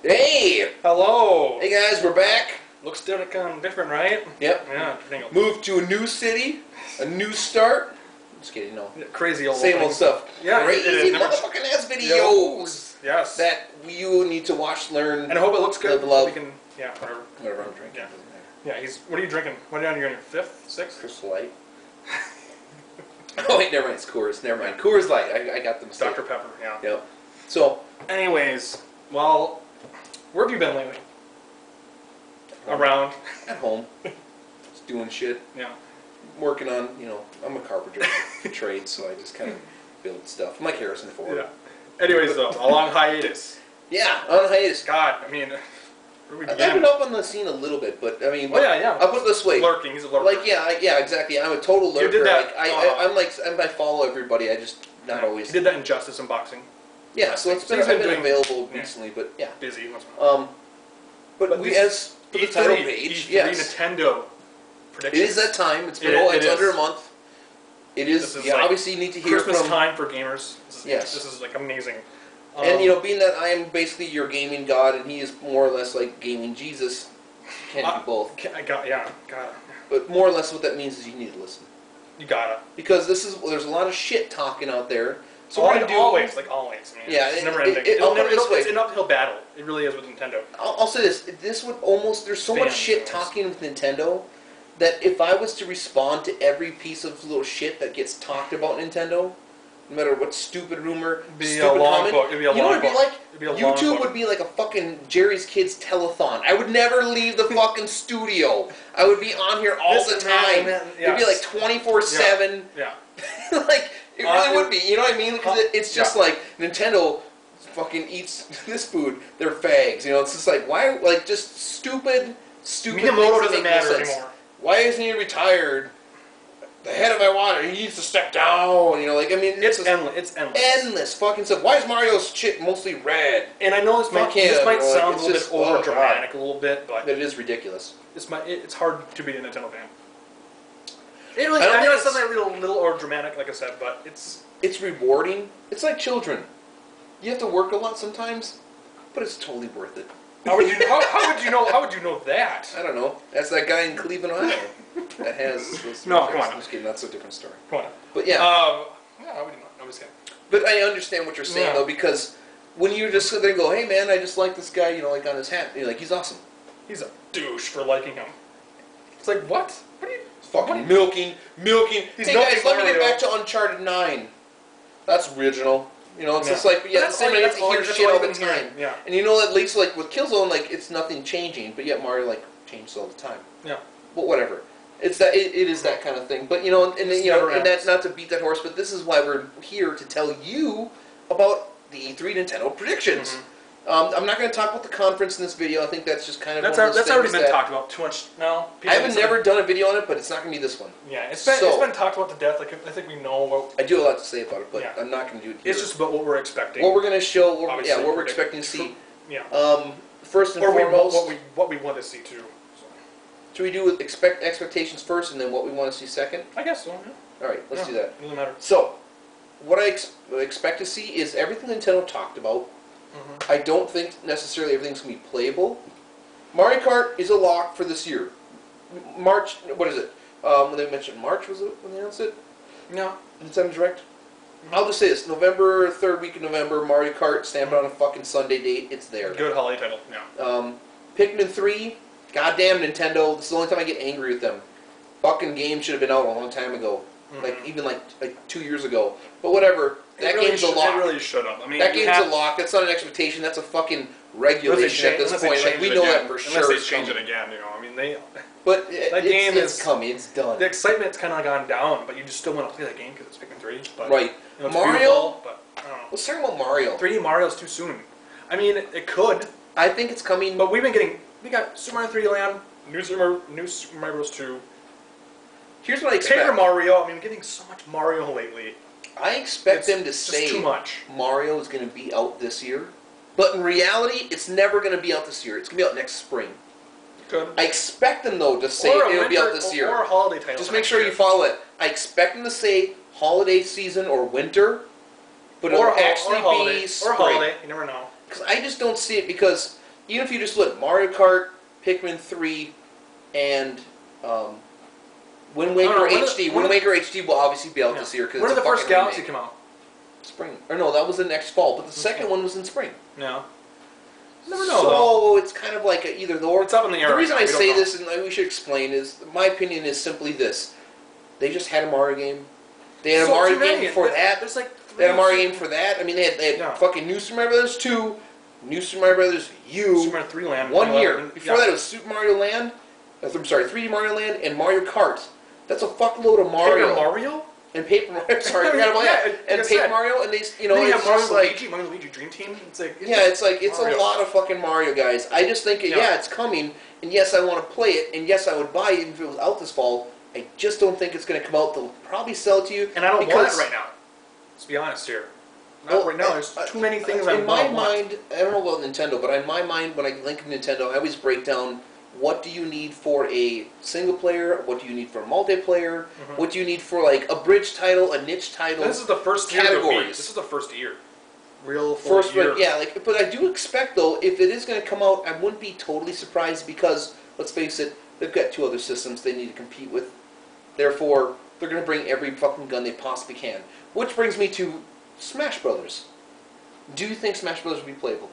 Hey! Hello! Hey guys, we're back. Looks different, right? Yep. Yeah. Moved to a new city, a new start. Just kidding, no. Crazy old Same old stuff. Yeah, crazy motherfucking ass videos. Yes. That you need to watch, learn. And I hope it looks good. Love. We can, yeah, whatever. Whatever I'm drinking. Yeah. Yeah. What are you drinking? What are you on your fifth, sixth? Crystal Light. Oh wait, never mind. It's Coors. Never mind. Coors Light. I got them. Dr. Pepper. Yeah. Yep. So, anyways, well, where have you been lately? Around. At home. Just doing shit. Yeah. Working on, I'm a carpenter trade, so I just kind of build stuff. I'm like Harrison Ford. Yeah. Anyways, though, a long hiatus. Yeah, on hiatus. God, I mean, where we I've been up on the scene a little bit, but I mean, yeah. I'll put it this way. Lurking, he's a lurker. Like, yeah, exactly. I'm a total lurker. You did that. I follow everybody. I just not always. You did that in Justice Unboxing. Yeah, so I've been available recently, but yeah. Busy. But we as for the title page, yes. Nintendo predictions. It is that time. It's been it's under a month. It is. This is like obviously you need to hear Christmas from time for gamers. Yes. This is like amazing. And being that I am basically your gaming god, and he is more or less like gaming Jesus, can't be both. Gotta. But more or less, what that means is you need to listen. You gotta. Because there's a lot of shit talking out there. So always. I mean, yeah, it's never ending. It's an uphill battle. It really is with Nintendo. I'll say this: there's so much shit talking with Nintendo that if I was to respond to every piece of little shit that gets talked about Nintendo, no matter what stupid rumor, stupid comment, you know what it'd be like? YouTube would be like a fucking Jerry's Kids telethon. I would never leave the fucking studio. I would be on here all the time. It'd be like 24/7. Yeah. Like, it really would be. You know what I mean? Because it's just like Nintendo fucking eats this food. They're fags. It's just like, why? Like, just stupid Miyamoto doesn't matter anymore. Why isn't he retired? The head of my water, he needs to step down. It's endless. It's endless. Endless fucking stuff. Why is Mario's shit mostly red? And I know this might sound a little bit over dramatic, a little bit, but it is ridiculous. It's hard to be a Nintendo fan. I know it's something a little over dramatic, like I said, but it's rewarding. It's like children. You have to work a lot sometimes, but it's totally worth it. How would you know that? I don't know. That's that guy in Cleveland, Ohio, that has. No, come on. I'm just kidding. That's a different story. Come on. But yeah. Yeah, I wouldn't know. I'm just kidding. But I understand what you're saying though, because when you just sit there and go, "Hey man, I just like this guy," like on his hat, you're like, he's awesome. He's a douche for liking him. It's like what? What are you? Fucking milking. Hey guys, let me get back to Uncharted 9. That's original. It's just like, the same way you have to hear shit all the time. Yeah. And at least like with Killzone, like it's nothing changing, but yet Mario like changes all the time. Yeah. But whatever. It's that it is that kind of thing. But and that's not to beat that horse, but this is why we're here to tell you about the E3 Nintendo predictions. Mm-hmm. I'm not going to talk about the conference in this video. I think that's just kind of that's already been talked about too much now. I haven't never done a video on it, but it's not going to be this one. Yeah, it's been talked about to death. Like I think we know what. I do a lot to say about it, but I'm not going to do it here. It's just about what we're expecting. What we're going to show. What we're expecting to see. Yeah. First and foremost, what we want to see too. Should we do expectations first, and then what we want to see second? I guess so. Yeah. All right, let's do that. Doesn't matter. So, what I expect to see is everything Nintendo talked about. Mm-hmm. I don't think necessarily everything's going to be playable. Mario Kart is a lock for this year. March, what is it? When they mentioned March, was it when they announced it? No. Nintendo Direct? Mm-hmm. I'll just say this. November, third week of November, Mario Kart, stamped on a fucking Sunday date. It's there. Good holiday title, yeah. Pikmin 3, goddamn Nintendo. This is the only time I get angry with them. Fucking game should have been out a long time ago. Mm-hmm. Even 2 years ago. But whatever. That game's a lock. It really should have. I mean, that game's a lock. That's not an expectation. That's a fucking regulation at this point. We know that for sure. Unless they change it again, I mean, they. But that game is coming. It's done. The excitement's kind of gone down, but you just still want to play that game because it's Pikmin 3. But, right. It's Mario. But I don't know. Let's talk about Mario. 3D Mario's too soon. I mean, it could. I think it's coming. But we got Super Mario 3D Land, New Super Mario Bros. 2. Here's what I expect. Paper Mario. I mean, we're getting so much Mario lately. I expect them to say too much. Mario is going to be out this year, but in reality, it's never going to be out this year. It's going to be out next spring. Good. I expect them though to say it'll be out this year. Or a holiday title. Just make sure you follow it. I expect them to say holiday season or winter, but it'll actually be spring. Or holiday. You never know. Because I just don't see it because even if you just look Mario Kart, Pikmin 3, and Wind Waker HD. Wind Waker HD will obviously be out this year because when it's did a the first fucking Galaxy remake. come out? Spring. Or no, that was the next fall. But the second one was in spring. No. Never know. So it's kind of like a either or. It's up in the air. The reason right I say this, and we should explain, is my opinion is simply this: they just had a Mario game. They had a Mario game before that. There's like they had a Mario game for that. I mean, they had fucking New Super Mario Brothers 2, New Super Mario Brothers U. Super Mario 3 Land. 1 year. Before that, it was Super Mario Land. I'm sorry, 3D Mario Land and Mario Kart. That's a fuckload of Mario. Paper Mario? And Paper Mario. Sorry, I forgot about that. And Paper Mario, and they, you know, then you it's have just Mario Luigi Dream Team. It's like it's a lot of fucking Mario, guys. I just think it's coming, and yes, I want to play it, and yes, I would buy it if it was out this fall. I just don't think it's going to come out. They'll probably sell it to you, and I don't want it right now. Let's be honest here. Not right now. There's too many things I want. In my mind, I don't know about Nintendo, but in my mind, when I link Nintendo, I always break down. What do you need for a single player? What do you need for a multiplayer? What do you need for like a bridge title, a niche title? This is the first categories. This is the first year. Real first year. but I do expect though, if it is going to come out, I wouldn't be totally surprised because let's face it, they've got 2 other systems they need to compete with. Therefore, they're going to bring every fucking gun they possibly can. Which brings me to Smash Brothers. Do you think Smash Brothers will be playable?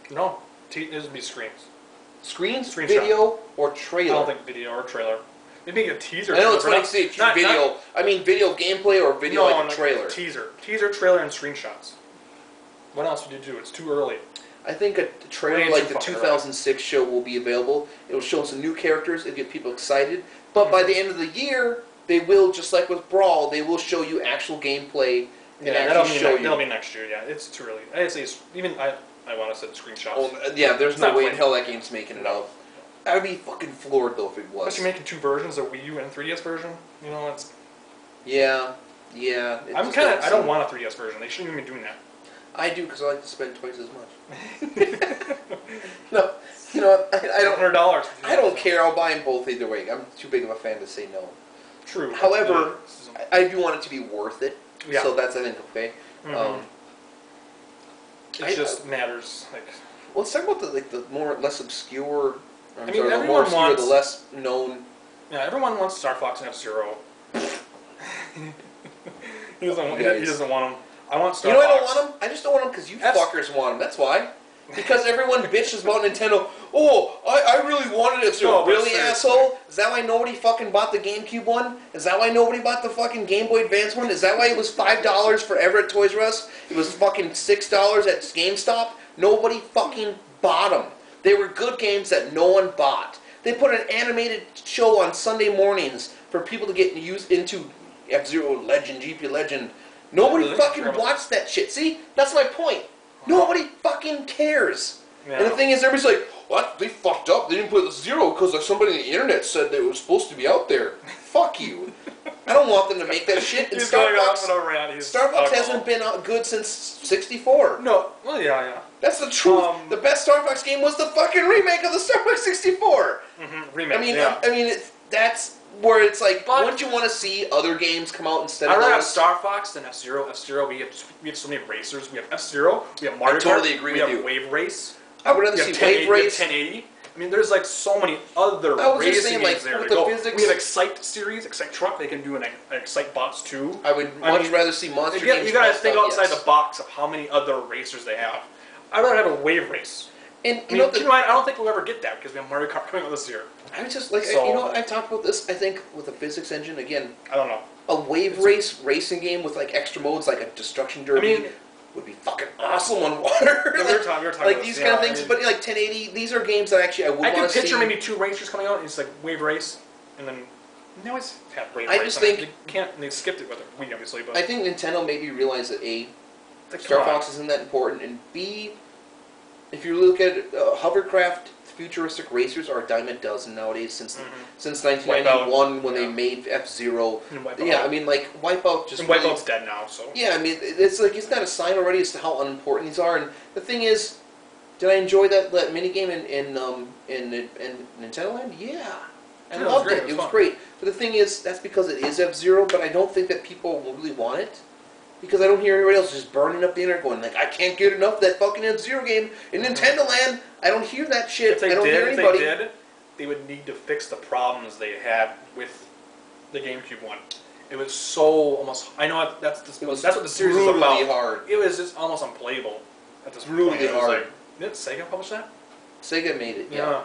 No, it would be screens. Screens, video, or trailer? I don't think video or trailer. Maybe a teaser. I know it's funny to say video. I mean video gameplay or video like a trailer. Teaser, trailer, and screenshots. What else would you do? It's too early. I think a trailer like the 2006 show will be available. It'll show some new characters. It'll get people excited. But by the end of the year, they will, just like with Brawl, they will show you actual gameplay and actually show you. That'll be next year. Yeah, it's too early. I'd say I want to say screenshots. Oh, yeah, there's no way in hell that game's making it out. I'd be fucking floored though if it was. Especially making 2 versions, a Wii U and 3DS version. You know, that's. Yeah. I don't want a 3DS version. They shouldn't even be doing that. I do because I like to spend twice as much. No, you know what? I don't. $100. I don't care. I'll buy them both either way. I'm too big of a fan to say no. True. However, I do want it to be worth it. Yeah. So that's I think okay. It just matters. Like, well, let's talk about the more less obscure. Everyone the more obscure, wants the less known. Yeah, everyone wants Star Fox and F-Zero. He doesn't want them. I want Star Fox. You know I don't want them? I just don't want them because you fuckers want them. That's why. Because everyone bitches about Nintendo. Oh, I really wanted F-Zero. Really, asshole? Is that why nobody fucking bought the GameCube one? Is that why nobody bought the fucking Game Boy Advance one? Is that why it was $5 forever at Toys R Us? It was fucking $6 at GameStop? Nobody fucking bought them. They were good games that no one bought. They put an animated show on Sunday mornings for people to get into F-Zero Legend, GP Legend. Nobody fucking watched that shit. See? That's my point. Nobody fucking cares. Yeah. And the thing is, everybody's like, what? They fucked up. They didn't put the 0 because somebody on the internet said that it was supposed to be out there. Fuck you. I don't want them to make that shit. And Starbucks hasn't been good since 64. No. Well, yeah. That's the truth. The best Star Fox game was the fucking remake of the Star Fox 64. Remake. I mean, that's where it's like, wouldn't you want to see other games come out instead of those? I'd rather have Star Fox than F-Zero. F-Zero, we have so many racers. We have F-Zero. We have Mario Kart. I totally agree with you. We have Wave Race. I would rather see Wave Race. 1080. I mean, there's like so many other racing games there. With the physics. We have Excite series, Excite Truck. They can do an Excite Bots too. I would much rather see Monster games. You gotta think outside the box of how many other racers they have. I'd rather have a Wave Race. And I don't think we'll ever get that because we have Mario Kart coming out this year. I was just like, I talked about this. I think with the physics engine again. I don't know. A Wave Race racing game with like extra modes, like a Destruction Derby, would be fucking awesome on water. We were talking like these kind of things, but like 1080, these are games that actually I would want to see. I could picture maybe 2 racers coming out, and it's like Wave Race, and then they always have Wave Race. I just think they skipped it with it, Wii obviously, but I think Nintendo maybe realized that Star Fox isn't that important, and B, if you look at hovercraft futuristic racers are a dime a dozen nowadays since 1991 when they made F-Zero. Yeah, I mean like Wipeout just. And Wipeout's dead now, so. Yeah, I mean it's like isn't that a sign already as to how unimportant these are? And the thing is, did I enjoy that mini game in Nintendo Land? Yeah, I loved it. It was great. But the thing is, that's because it is F-Zero. But I don't think that people will really want it. Because I don't hear everybody else just burning up the internet going, like, I can't get enough of that fucking F-Zero game in Nintendo Land. I don't hear that shit. I don't hear anybody. If they did, they would need to fix the problems they had with the GameCube one. It was so almost. I know that's what the series is about. Hard. It was just almost unplayable. At this really hard. Like, didn't Sega publish that? Sega made it. Yeah.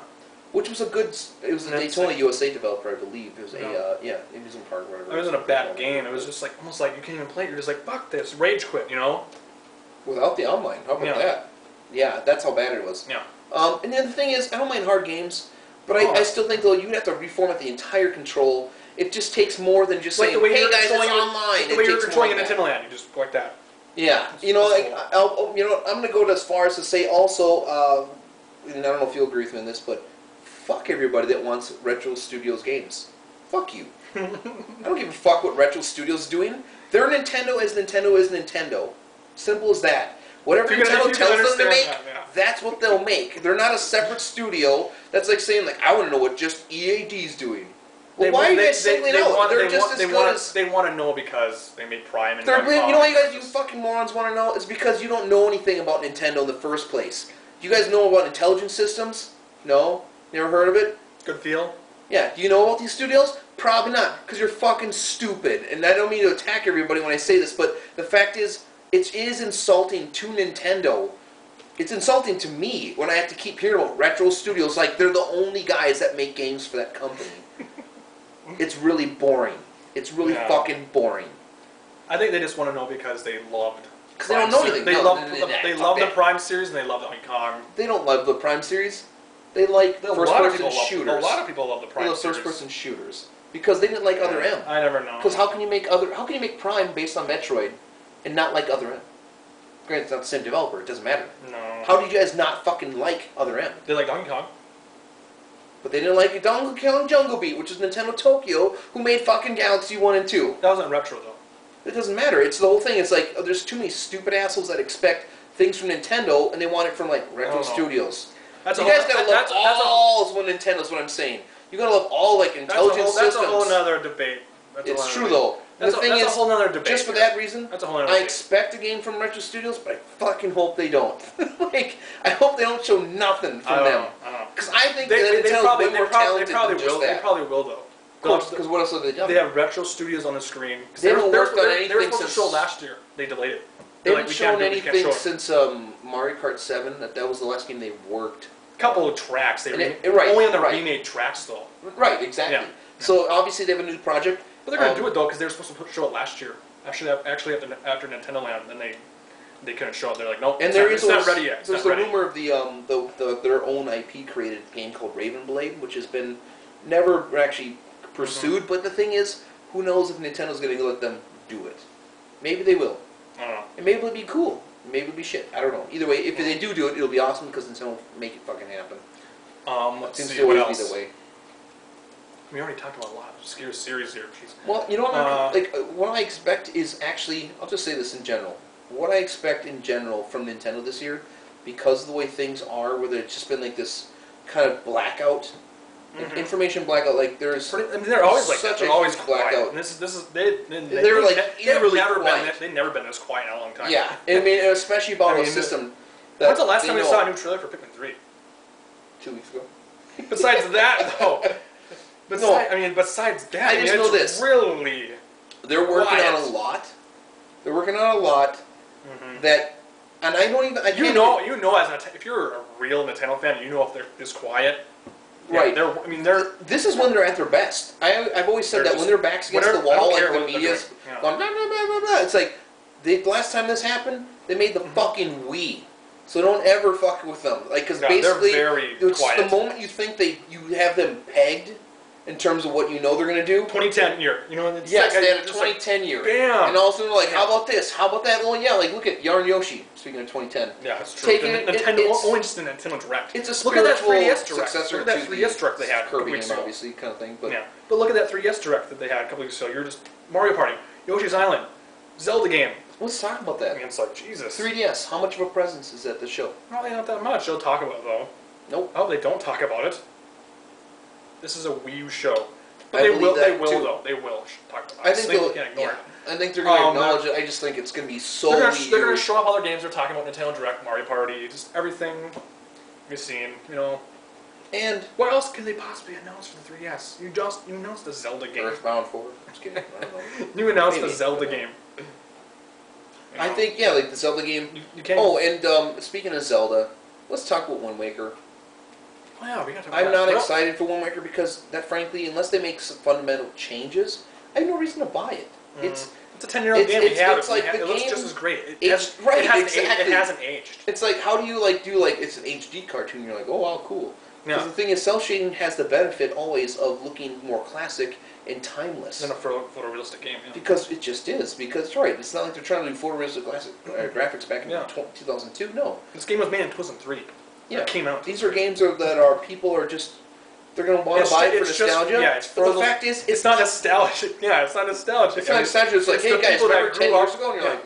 Which was a good. It was a Daytona USA developer, I believe. It was amusement park, whatever. It wasn't a bad game. It was just like almost like you can't even play it. You're just like fuck this, rage quit, you know. Without the online, how about that? Yeah, that's how bad it was. Yeah. And the other thing is, I don't mind hard games, but I still think though you'd have to reformat the entire control. It just takes more than just saying, "Hey guys, it's online." The way you're controlling a Nintendo Land, you just go like that. Yeah, you know, like I'm gonna go as far as to say also, and I don't know if you'll agree with me on this, but fuck everybody that wants Retro Studios games. Fuck you. I don't give a fuck what Retro Studios is doing. Their Nintendo is Nintendo. Simple as that. Whatever Nintendo tells them to make, that's what they'll make. They're not a separate studio. That's like saying, like, I want to know what just EAD's doing. Well, why are you guys singling out? They're just as good as... They want to know because they made Prime and... You know why you fucking morons want to know? It's because you don't know anything about Nintendo in the first place. Do you guys know about intelligent systems? No? Never heard of it? Good feel? Yeah. Do you know about these studios? Probably not, because you're fucking stupid. And I don't mean to attack everybody when I say this, but the fact is, it is insulting to Nintendo. It's insulting to me when I have to keep hearing about Retro Studios like they're the only guys that make games for that company. It's really boring. It's really fucking boring. I think they just want to know because they loved... Because they don't know anything. They love the Prime series and they love Donkey Kong. They don't love the Prime series. They like first-person shooters. A lot of people love the Prime series. They love first-person shooters. Because they didn't like Other M. I never know. Because how can you make Prime based on Metroid and not like Other M? Granted, it's not the same developer. It doesn't matter. No. How did you guys not fucking like Other M? They like Donkey Kong. But they didn't like Donkey Kong Jungle Beat, which is Nintendo Tokyo, who made fucking Galaxy 1 and 2. That wasn't retro, though. It doesn't matter. It's the whole thing. It's like, there's too many stupid assholes that expect things from Nintendo, and they want it from, like, Retro Studios. You guys gotta love all of Nintendo's what I'm saying. You gotta love all, like, intelligent systems. That's a whole nother debate. It's true, though. That's a whole other debate. Just for that reason, I expect a game from Retro Studios, but I fucking hope they don't. Like, I hope they don't show nothing from them. Because I think that Nintendo's way more talented than just that. They probably will, though. Of course, because what else have they done? They have Retro Studios on the screen. They haven't worked on anything since... They were supposed to show last year. They delayed it. They haven't shown anything since Mario Kart 7. That was the last game they worked. A couple of tracks. Only on the remade tracks, though. Right, exactly. Yeah. So, obviously, they have a new project. But they're going to do it, though, because they were supposed to show it last year. Actually, after Nintendo Land, then they couldn't show it. They're like, nope, it's not ready yet. There's the rumor of their own IP-created game called Raven Blade, which has been never actually pursued. But the thing is, who knows if Nintendo's going to let them do it. Maybe they will. I don't know. And maybe it'll be cool. Maybe it'll be shit. I don't know. Either way, if they do it, it'll be awesome because Nintendo will make it fucking happen. Let's see, what else? Be the way. We already talked about a lot of series here. Jeez. Well, you know what? What I expect is actually, I'll just say this in general. What I expect in general from Nintendo this year, because of the way things are, where it's just been like this kind of blackout, information blackout. Like there's, they're always like that. They're always blackout. And they've never been this quiet in a long time. Yeah, I mean, especially about a system. When's the last time we saw a new trailer for Pikmin 3? 2 weeks ago. Besides that, though. Besides that, I just know this. Really, they're working on a lot. They're working on a lot that, and I don't even. If you're a real Nintendo fan, you know if they're this quiet. Right. They're. This is when they're at their best. I've always said that when their backs against the wall, like the media's going blah, blah, blah, blah, blah. It's like the last time this happened, they made the fucking Wii. So don't ever fuck with them, like because basically, it's the moment you think you have them pegged. In terms of what you know they're going to do. 2010 year. You know, yes, they had a 2010 year. Bam! And also they're like, how about this? How about that? Well, yeah, like look at Yarn Yoshi, speaking of 2010. Yeah, that's true. Only just the Nintendo Direct. It's a spiritual successor to the 3DS Direct they had Kirby game, obviously, kind of thing. But yeah, but look at that 3DS Direct that they had a couple weeks ago. You're just Mario Party, Yoshi's Island, Zelda game. Let's talk about that. I mean, it's like, Jesus. 3DS, how much of a presence is at the show? Probably not that much. They'll talk about it, though. Nope. I hope they don't talk about it. This is a Wii U show. But they will, though. They will talk about it. I think they can't ignore it. I think they're going to acknowledge it. I just think it's going to be so They're going to show off all their games. They're talking about Nintendo Direct, Mario Party, just everything we've seen, you know. And what else can they possibly announce for the 3DS? You announced the Zelda game. Earthbound 4. I'm just kidding. I don't know. You announced the Zelda game. You know. I think, yeah, like the Zelda game. You can't. Oh, and speaking of Zelda, let's talk about Wind Waker. Oh, yeah, we got to talk about I'm not excited for Wind Waker because, that frankly, unless they make some fundamental changes, I have no reason to buy it. It's a 10-year-old game. It's like the it looks game, just as great. It hasn't aged. It's like, how do you do it's an HD cartoon? You're like, oh wow, cool. Because the thing is, cell shading has the benefit always of looking more classic and timeless. Than a photorealistic game. Yeah. Because it just is. Because right, it's not like they're trying to do photorealistic graphics back in 2002. No. This game was made in 2003. Yeah. It came out. These are games that people are just. They're going to want to buy it for nostalgia. But the fact is, it's not nostalgic. Yeah, it's not nostalgic. It's not nostalgia. It's like, hey guys, remember 10 years ago? And you're like,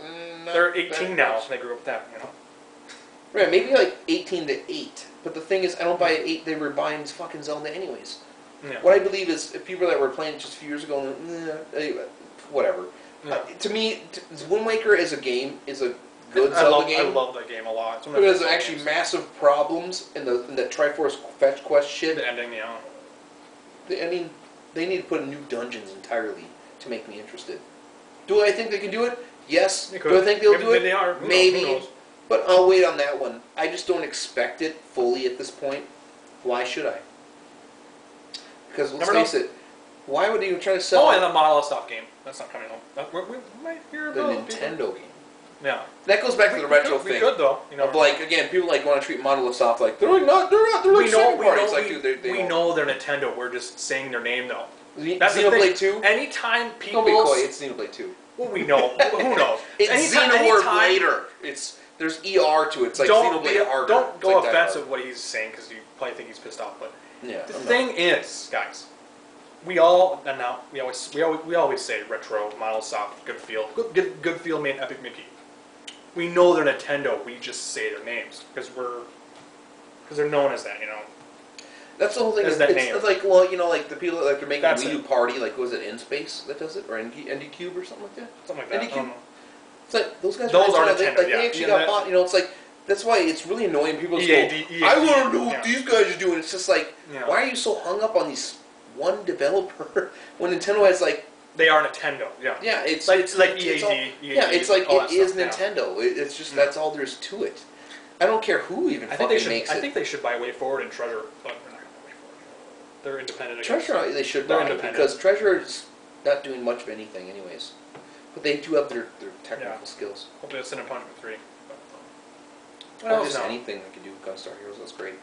they're 18 now. They grew up with that, you know. Right, maybe like 18 to 8. But the thing is, I don't buy it 8. They were buying fucking Zelda anyways. Yeah. What I believe is, if people that were playing it just a few years ago, whatever. Yeah. To me, Wind Waker as a game is a good Zelda game. I love that game a lot. It has actually massive problems in the Triforce Fetch Quest shit. The ending, yeah. I mean, they need to put in new dungeons entirely to make me interested. Do I think they can do it? Yes. Do I think they'll do it? They are. Maybe. But I'll wait on that one. I just don't expect it fully at this point. Why should I? Because let's face it, why would you try to sell... Oh, and the Model Stuff game. That's not coming home. We might hear the about Nintendo game. Yeah. That goes back to the retro thing. We could, though. You know, of like, again, people want to treat Monolith Soft like, they're like second-party. We know they're Nintendo. We're just saying their name, though. Xenoblade 2? Anytime people... Don't be coy, it's Xenoblade 2. Well, we know. Who knows? It's Xenoblade Blader. There's ER to it. It's like Xenoblade Harder. Don't go offensive what he's saying, because you probably think he's pissed off. But the thing is, guys, we always say retro, Model Soft, good feel. Good feel made Epic Mickey. We know they're Nintendo. We just say their names because they're known as that, you know. That's the whole thing. It's like, well, you know, like the people that are making Wii U Party, like was it In Space that does it, or ND Cube or something like that? Something like that. ND Cube. It's like those guys. Those are Nintendo. They actually got bought. You know, it's like that's why it's really annoying. People just go, "I want to know what these guys are doing." It's just like, why are you so hung up on these one developer when Nintendo has like. They are Nintendo, yeah. Yeah, it's like EAD. Yeah, it's like it is Nintendo. It's just that's all there is to it. I don't care who even fucking makes it. I think they should buy Way Forward and Treasure, but they're not going to Way Forward. They're independent. Treasure, they should buy because Treasure is not doing much of anything, anyways. But they do have their technical skills. Hopefully, it's Cinnamon Punishment 3. Just anything they can do with Gunstar Heroes. That's great.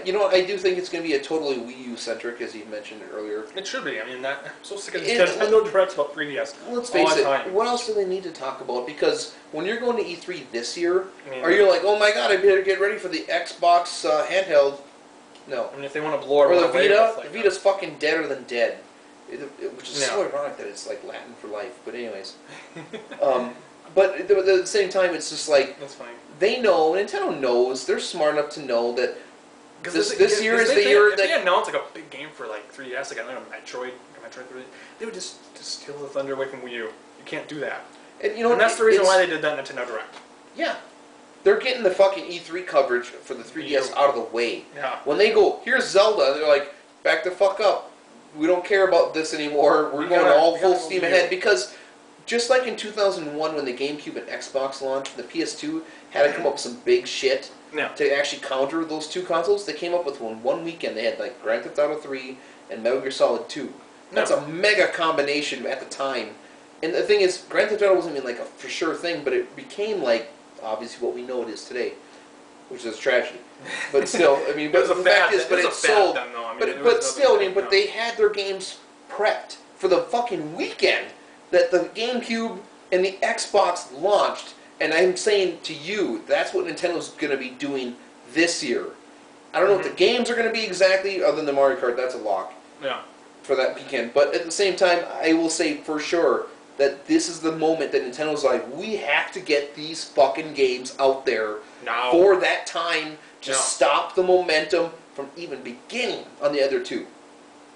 You know, I do think it's going to be a totally Wii U centric, as you mentioned earlier. It should be. I mean, I'm so sick of Nintendo Directs about 3DS. Let's face it. What else do they need to talk about? Because when you're going to E3 this year, are you like, oh my god, I better get ready for the Xbox handheld? No. I mean, if they want to blow or the Vita, the Vita's fucking deader than dead, which is so ironic that it's like Latin for life. But anyways, but at the same time, it's just like that's fine. They know, Nintendo knows, they're smart enough to know that. This year is the year that... If they announced like a big game for like 3DS, like a Metroid 3, they would just steal the thunder away from Wii U. You can't do that. And you know, that's the reason why they did that Nintendo Direct. Yeah. They're getting the fucking E3 coverage for the 3DS out of the way. Yeah. When they go, here's Zelda, they're like, back the fuck up. We don't care about this anymore. We're going all full steam ahead. Because just like in 2001 when the GameCube and Xbox launched, the PS2 had to come up with some big shit. To actually counter those two consoles, they came up with one weekend. They had like Grand Theft Auto 3 and Metal Gear Solid 2. That's a mega combination at the time. And the thing is, Grand Theft Auto wasn't even like a for sure thing, but it became like obviously what we know it is today, which is a tragedy. But still, I mean, but the fact is, but it's sold. But still, I mean, but they had their games prepped for the fucking weekend that the GameCube and the Xbox launched. And I'm saying to you, that's what Nintendo's going to be doing this year. I don't know what the games are going to be exactly, other than the Mario Kart. That's a lock for that weekend. But at the same time, I will say for sure that this is the moment that Nintendo's like, we have to get these fucking games out there for that time to stop the momentum from even beginning on the other two.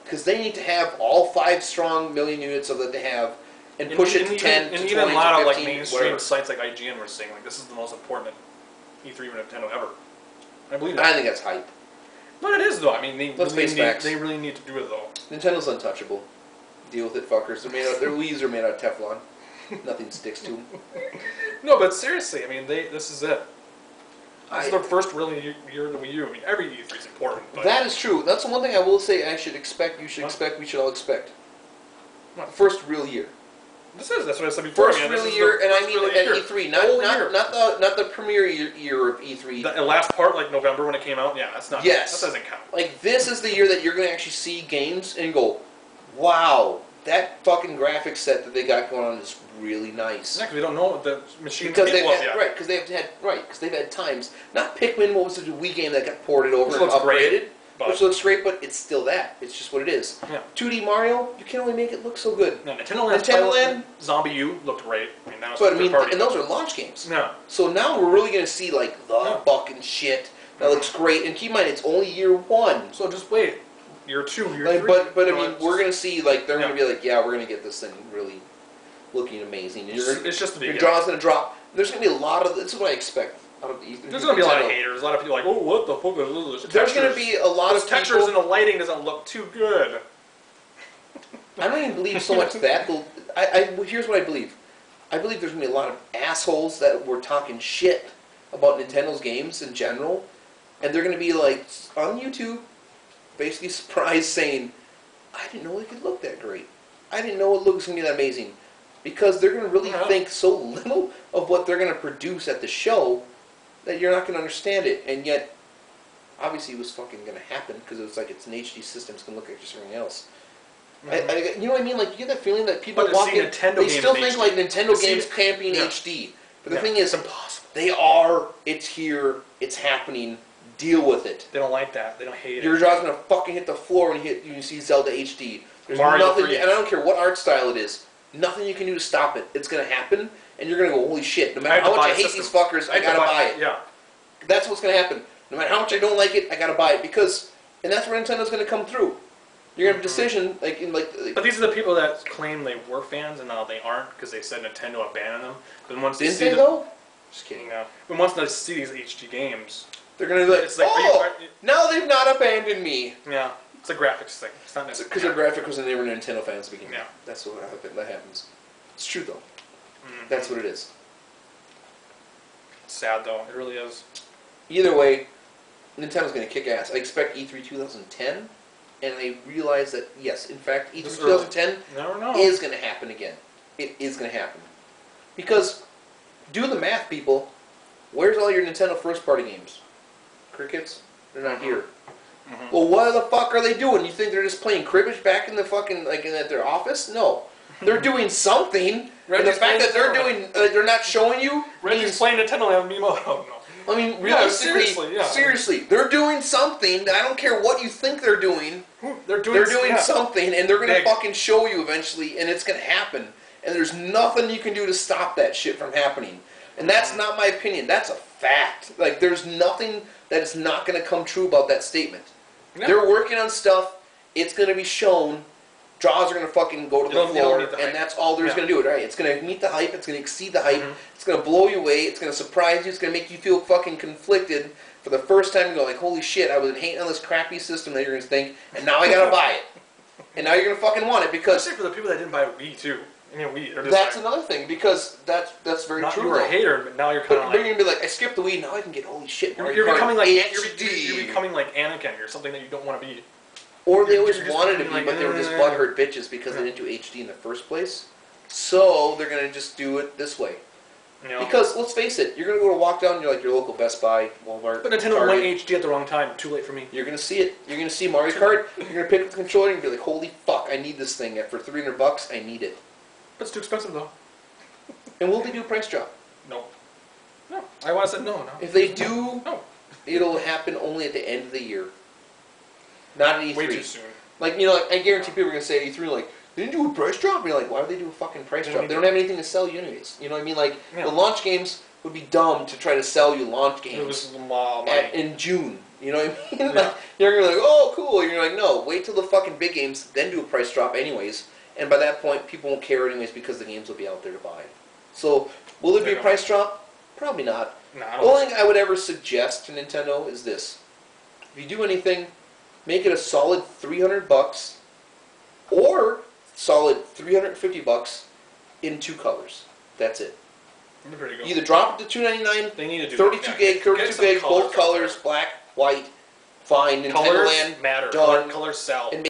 Because they need to have all 5 strong million units of that they have and push it to 10 to 20 to 15, even a lot of like mainstream whatever. sites like IGN were saying like this is the most important E3 for Nintendo ever. I believe that. I think that's hype. But it is though. I mean, they really need to do it though. Nintendo untouchable. Deal with it, fuckers. Their Wii's are made out of Teflon. Nothing sticks to them. No, but seriously, I mean, this is it. This is the first really year of the Wii U. I mean, every E3 is important. But that is true. That's the one thing I will say I should expect, you should expect, we should all expect. First real year. That's what I said before. First real year, and I mean at E3, not the premiere year of E3. The last part, like November when it came out, yeah, that's not. Yes. That doesn't count. Like, this is the year that you're going to actually see games and go, wow, that fucking graphics set that they got going on is really nice. Yeah, because we don't know what the machine was yet. Right, because they've had times. Not Pikmin, what was the Wii game that got ported over and upgraded? Great, which looks great, but it's still that. It's just what it is. Yeah. 2D Mario, you can only make it look so good. Yeah, Nintendo Land, Zombie U looked great. I mean, that was and those are launch games. Yeah. So now we're really going to see like the fucking shit that looks great. And keep in mind, it's only year 1. So just wait. Year 2, year 3. But I mean, we're going to see like they're going to be like, yeah, we're going to get this thing really looking amazing. It's just the beginning. Your jaw's going to drop. There's going to be a lot of. This is what I expect. There's going to be a lot of haters. A lot of people like, oh, what the fuck is this? There's going to be a lot of textures and the lighting doesn't look too good. I don't even believe so much that. Here's what I believe. I believe there's going to be a lot of assholes that were talking shit about Nintendo's games in general, and they're going to be like on YouTube, basically surprised, saying, "I didn't know it could look that great. I didn't know it looks going to be that amazing," because they're going to really think so little of what they're going to produce at the show that you're not going to understand it, and yet, obviously, it was fucking going to happen because it was like it's an HD system, it's going to look like just everything else. Mm-hmm. You know what I mean? Like, you get that feeling that people walk in, they still think like Nintendo games can't be in HD. But the thing is, impossible. They are. It's here. It's happening. Deal with it. They don't like that. They don't hate it. Your jaw's going to fucking hit the floor when you see Zelda HD. There's Mario nothing, 3. and I don't care what art style it is, nothing you can do to stop it. It's going to happen, and you're going to go, holy shit, no matter how much I hate these fuckers, I got to buy it. Yeah. That's what's going to happen. No matter how much I don't like it, I got to buy it. And that's where Nintendo's going to come through. You're going to have a decision, But these are the people that claim they were fans, and now they aren't, because they said Nintendo abandoned them. But once Didn't they, though? Just kidding. But once they see these HD games, they're going to be like, now they've not abandoned me. Yeah. It's a graphics thing. It's not necessarily. Because their graphic was, and they were Nintendo fans at the beginning. Yeah. That's what that happens. It's true, though. Mm-hmm. That's what it is. It's sad, though. It really is. Either way, Nintendo's going to kick ass. I expect E3 2010, and I realize that, yes, in fact, E3 2010 is going to happen again. It is going to happen. Because, do the math, people. Where's all your Nintendo first-party games? Crickets? They're not here. Mm-hmm. Well, what the fuck are they doing? You think they're just playing cribbage back in the fucking, like, at their office? No. They're doing something. And the fact that they're not showing you Reggie's playing Nintendo and Miyamoto. No. I mean, realistically, seriously, they're doing something. I don't care what you think they're doing. They're doing something, and they're going to fucking show you eventually, and it's going to happen. And there's nothing you can do to stop that shit from happening. And that's not my opinion. That's a fact. Like, there's nothing that is not going to come true about that statement. No. They're working on stuff. It's going to be shown. Draws are going to fucking go to the floor, and that's all there's going to do it, right? It's going to meet the hype. It's going to exceed the hype. It's going to blow you away. It's going to surprise you. It's going to make you feel fucking conflicted for the first time. You go like, holy shit, I was hating on this crappy system that you're going to think, and now I got to buy it. And now you're going to fucking want it because... Especially for the people that didn't buy Wii, too. That's another thing, because that's very true. You were a hater, but now you're kind of like... You're going to be like, I skipped the Wii, now I can get, holy shit, you're becoming like you're becoming like Anakin. You're something that you don't want to be. Or they always wanted to be, but they were just butthurt bitches because they didn't do HD in the first place. So they're going to just do it this way. Because, let's face it, you're going to go to walk down your local Best Buy, Walmart, but Nintendo went HD at the wrong time. Too late for me. You're going to see it. You're going to see Mario Kart. You're going to pick up the controller and be like, holy fuck, I need this thing. For $300, I need it. But it's too expensive, though. And will they do a price drop? No. No. I would have said no. If they do, it'll happen only at the end of the year. Not at E3. Way too soon. Like, I guarantee people are going to say at E3, like, they didn't do a price drop? And you're like, why would they do a fucking price drop? They don't have anything to sell you anyways. You know what I mean? Like, the launch games would be dumb to try to sell you launch games in June. You know what I mean? Like, you're going to be like, oh, cool. And you're like, no, wait till the fucking big games, then do a price drop anyways. and by that point, people won't care anyways because the games will be out there to buy. So, will there be a price drop? Probably not. No, the only thing I would ever suggest to Nintendo is this. If you do anything, make it a solid $300 or solid $350 in 2 colors. That's it. Pretty good. Either drop it to $299, they need to do 32 gig, 32 gig, both colors, black, white, fine. Nintendo Colors Land, matter. done. Colors sell. And